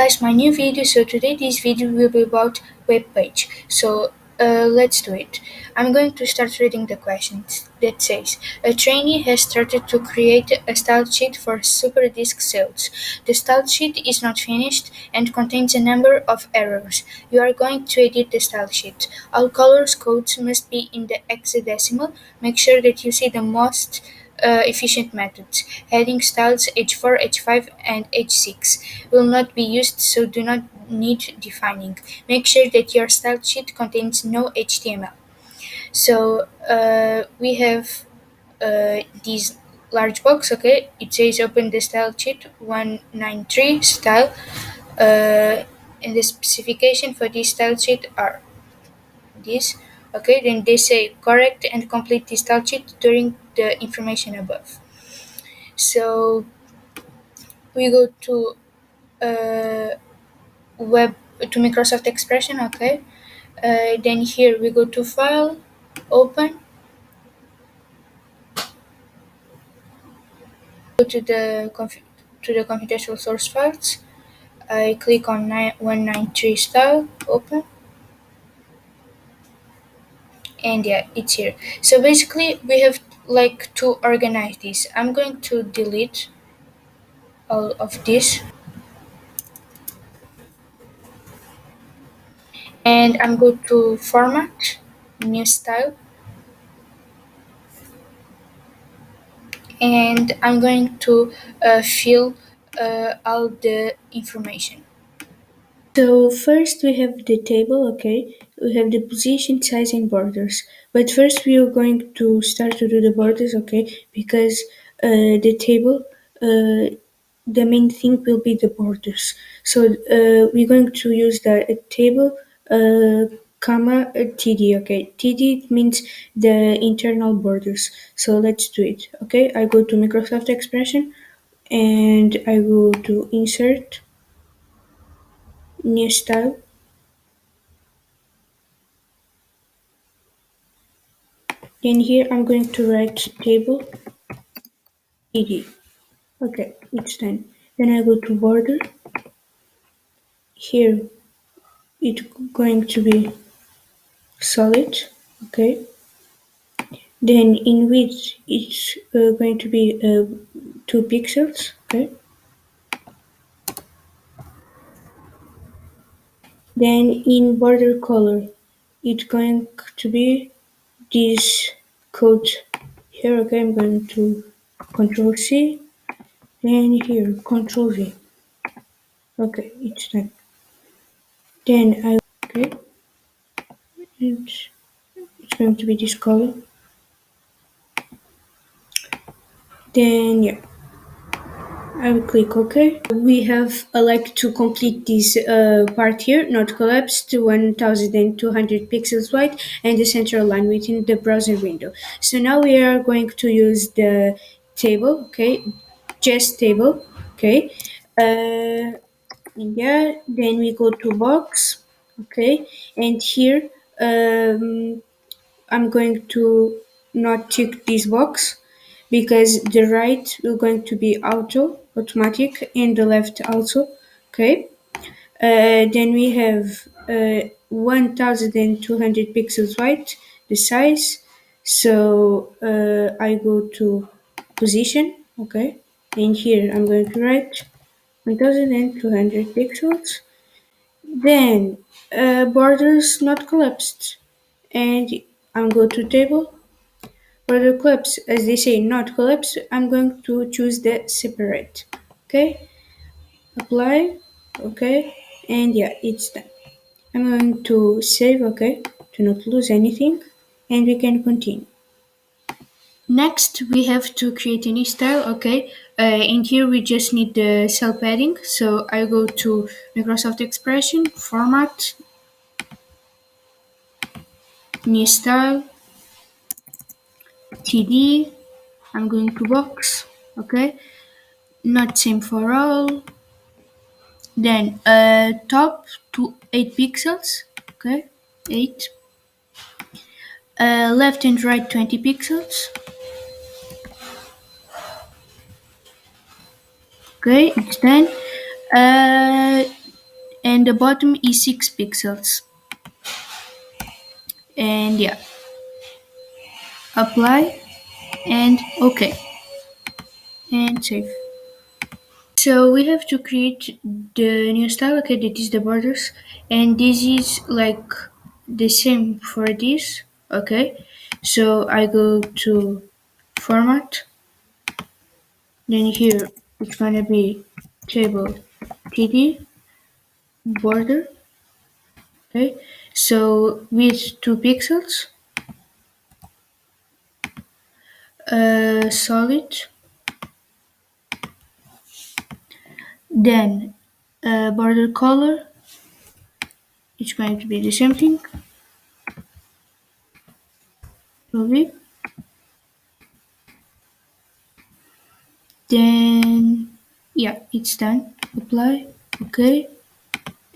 guys, my new video. So today this video will be about web page. So let's do it. I'm going to start reading the questions. That says, a trainee has started to create a style sheet for super disc sales. The style sheet is not finished and contains a number of errors. You are going to edit the style sheet. All colors codes must be in the hexadecimal. Make sure that you see the most efficient methods. Heading styles H4, H5, and H6 will not be used, so do not need defining. Make sure that your style sheet contains no HTML. So we have this large box. Okay, it says open the style sheet 193 style, and the specification for this style sheet are this. Okay, then they say correct and complete the style sheet during the information above. So we go to uh, web to Microsoft Expression. Okay, then here we go to File, Open, go to the computational source files. I click on 193 style, open, and yeah, it's here. So basically, we have like to organize this. I'm going to delete all of this, and I'm going to format, new style, and I'm going to fill all the information. So first we have the table, okay? We have the position, size, and borders. But first we are going to start to do the borders, okay? Because the table, the main thing will be the borders. So we're going to use the table, comma, TD, okay? TD means the internal borders. So let's do it, okay? I go to Microsoft Expression and I go to Insert, New Style. Then here I'm going to write table ed. Okay, it's done. Then I go to border. Here it's going to be solid. Okay. Then in width it's going to be 2 pixels. Okay. Then in border color it's going to be this code here. Okay, I'm going to Control C. Then here Control V. Okay, it's done. Then I okay. It's going to be this color. Then yeah, I will click OK. We have like to complete this part here, not collapsed to 1200 pixels wide and the central line within the browser window. So now we are going to use the table, okay, just table, okay. Yeah, then we go to box, okay, and here I'm going to not tick this box because the right will going to be automatic and the left also. Okay. Then we have 1200 pixels wide, the size. So I go to position. Okay. And here I'm going to write 1200 pixels. Then borders not collapsed. And I'm going to table. For the collapse, as they say, not collapse, I'm going to choose the separate. Okay, apply, okay, and yeah, it's done. I'm going to save, okay, to not lose anything, and we can continue. Next, we have to create a new style, okay, and here we just need the cell padding. So I go to Microsoft Expression, Format, New Style, TD, I'm going to box, okay, not same for all. Then top to 8 pixels, okay, 8. Left and right 20 pixels, okay, it's done. and the bottom is 6 pixels. And yeah, apply and OK and save. So we have to create the new style. Okay, that is the borders, and this is like the same for this. Okay, so I go to format, then here it's gonna be table td border. Okay, so with 2 pixels, solid, then border color. It's going to be the same thing. Movie. Then yeah, it's done. Apply, OK,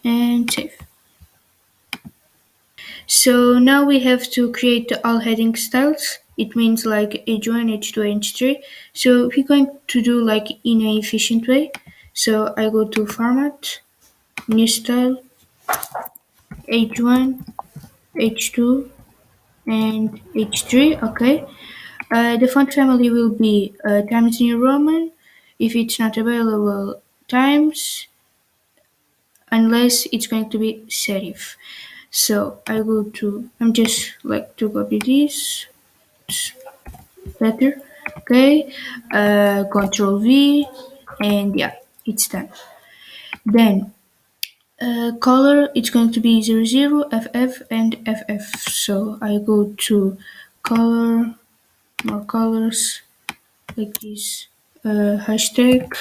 and save. So now we have to create the all heading styles. It means like H1, H2, H3. So we're going to do like in an efficient way. So I go to format, new style, H1, H2, and H3. Okay. The font family will be Times New Roman. If it's not available, Times, unless it's going to be serif. So I go to, I'm just like to copy this, it's better, okay, Control V, and yeah, it's done. Then color, it's going to be 00, FF, and FF. So I go to color, more colors, like this, hashtag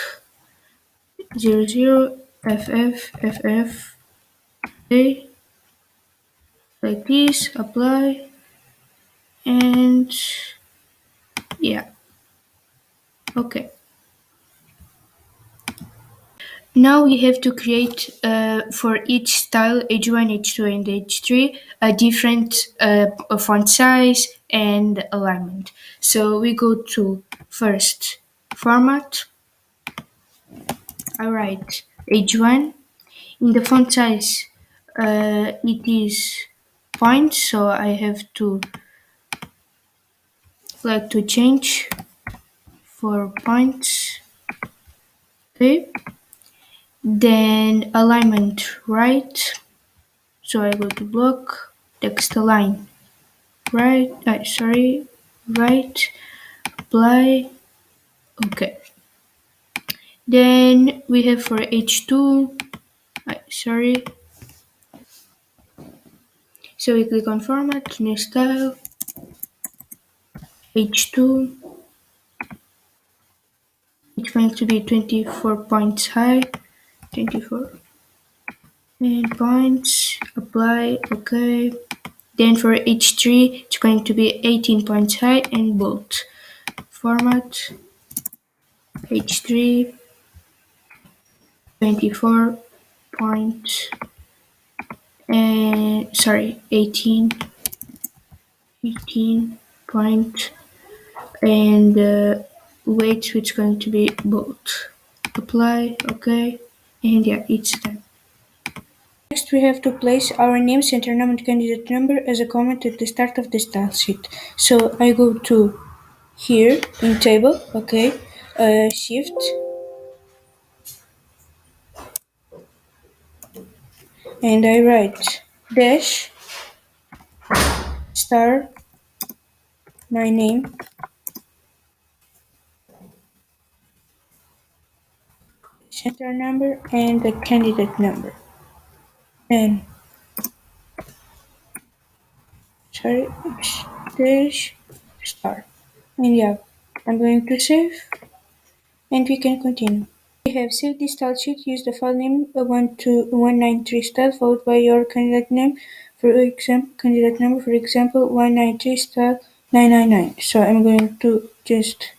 00, FF, FF, okay, like this, apply, and yeah, okay. Now we have to create for each style H1, H2, and H3 a different font size and alignment. So we go to first format. I write H1. In the font size, it is points, so I have to like to change for points. Okay. Then alignment right. So I go to block, text align right, right, apply, okay. Then we have for H2, so we click on format, new style, H2, it's going to be 24 points high, 24, and points, apply, okay. Then for H3, it's going to be 18 points high and bold. Format, H3, 24 points, and 18 point, and weight which is going to be bold. Apply, okay, and yeah, it's done. Next, we have to place our name, center name, and candidate number as a comment at the start of the style sheet. So I go to here in table, okay, shift, and I write dash star my name, center number, and the candidate number. And dash star. And yeah, I'm going to save, and we can continue. We have saved the style sheet. Use the file name 193 style followed by your candidate name. For example, candidate number, for example, 193 style 999. So I'm going to just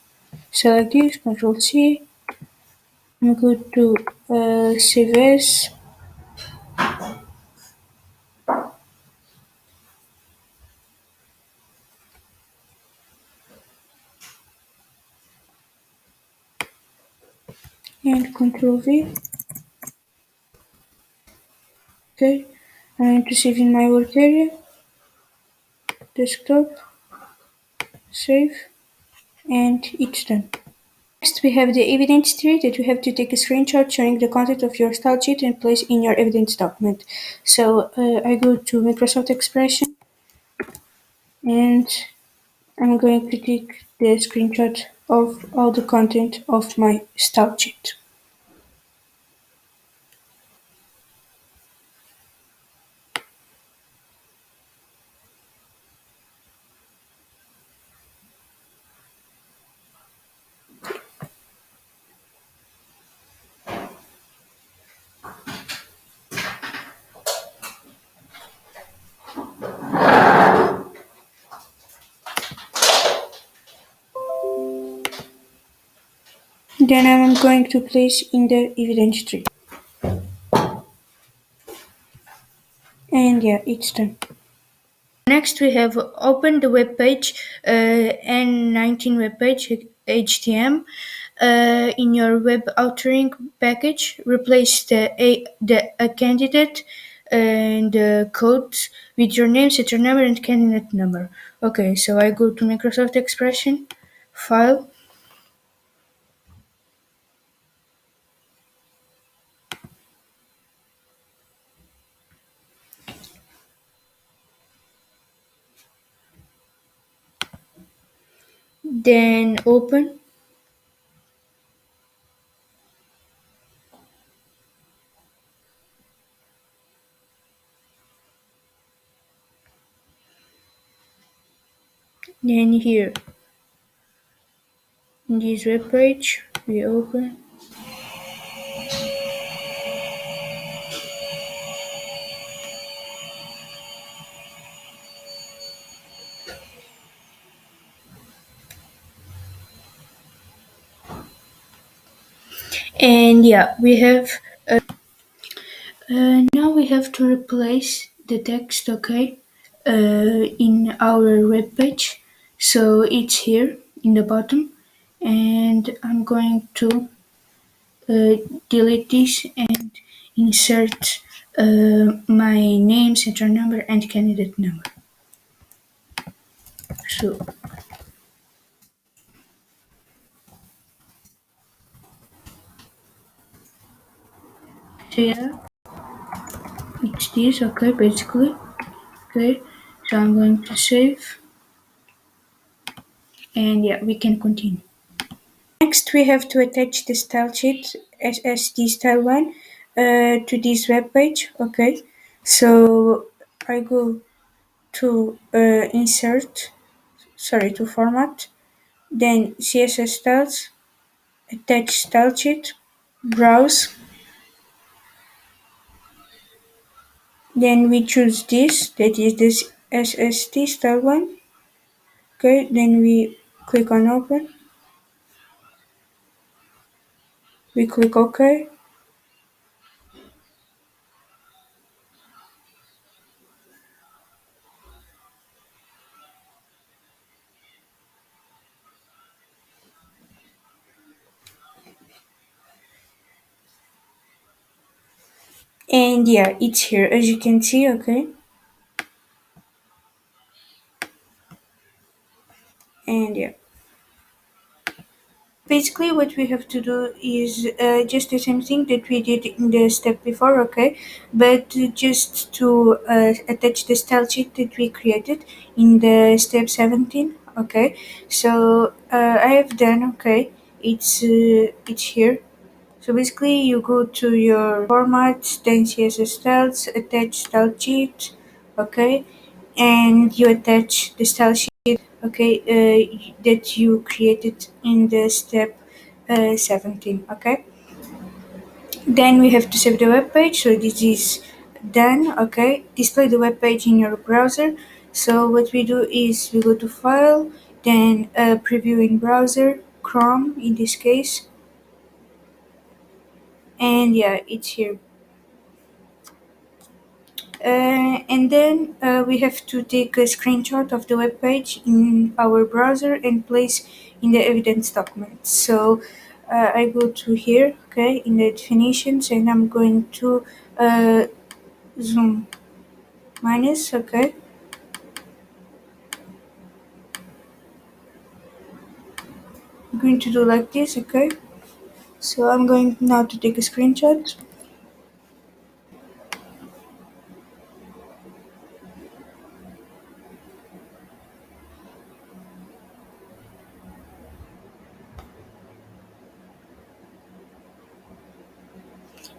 select this, Control C. I'm going to save as, and Control V. Okay, I'm to save in my work area, desktop, save, and it's done. Next, we have the evidence tree that you have to take a screenshot showing the content of your style sheet and place in your evidence document. So I go to Microsoft Expression and I'm going to take the screenshot of all the content of my style sheet. Then I'm going to place in the evidence tree. And yeah, it's done. Next, we have opened the web page, N19 web page, HTML. In your web authoring package, replace a candidate and the codes with your name, serial number, and candidate number. Okay, so I go to Microsoft Expression, File, then Open. Then here, in this web page, we open. And yeah, we have now we have to replace the text, okay, in our web page. So it's here in the bottom, and I'm going to uh, delete this and insert my name, serial number, and candidate number. So yeah, it's this, okay, basically. Okay, so I'm going to save, and yeah, we can continue. Next, we have to attach the style sheet SSD style one to this web page. Okay, so I go to to format, then CSS styles, attach style sheet, browse, then we choose this, that is this SSD style one. Okay, then we click on open, we click OK, and yeah, it's here as you can see. Okay, and yeah. Basically, what we have to do is just the same thing that we did in the step before, okay? But just to attach the style sheet that we created in the step 17, okay? So I have done, okay? It's here. So basically, you go to your format, then CSS styles, attach style sheet, okay? And you attach the style sheet, okay, that you created in the step 17, okay. Then we have to save the web page, so this is done, okay. Display the web page in your browser. So what we do is we go to file, then preview in browser, Chrome in this case, and yeah, it's here. And then we have to take a screenshot of the web page in our browser and place in the evidence document. So I go to here, okay, in the definitions, and I'm going to zoom minus. Okay, I'm going to do like this. Okay, so I'm going now to take a screenshot.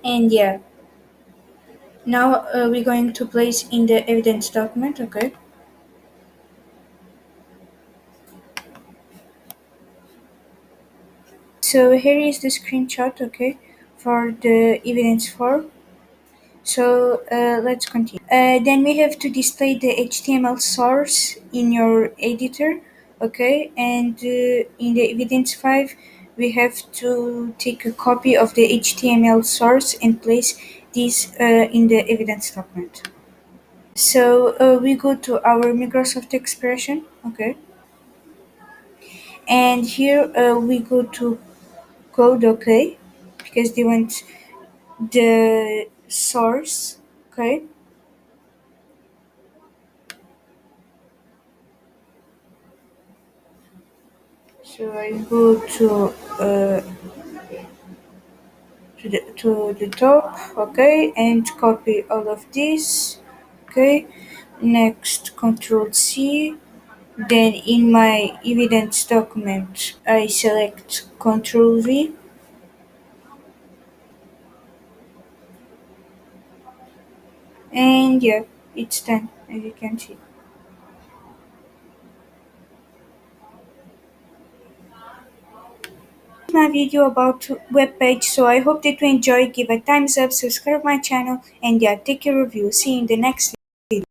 And yeah, now we're going to place in the evidence document. Okay, so here is the screenshot. Okay, for the evidence form. So let's continue. Then we have to display the HTML source in your editor, okay? And in the evidence 5, we have to take a copy of the HTML source and place this in the evidence document. So we go to our Microsoft expression, okay? And here we go to code, okay? Because they want the source, okay? So I go uh, to the top, okay, and copy all of this, okay. Next, Control C. Then in my evidence document, I select Control V, and yeah, it's done as you can see. My video about web page, so I hope that you enjoy. Give a thumbs up, subscribe my channel, and yeah, take care of you. See you in the next video.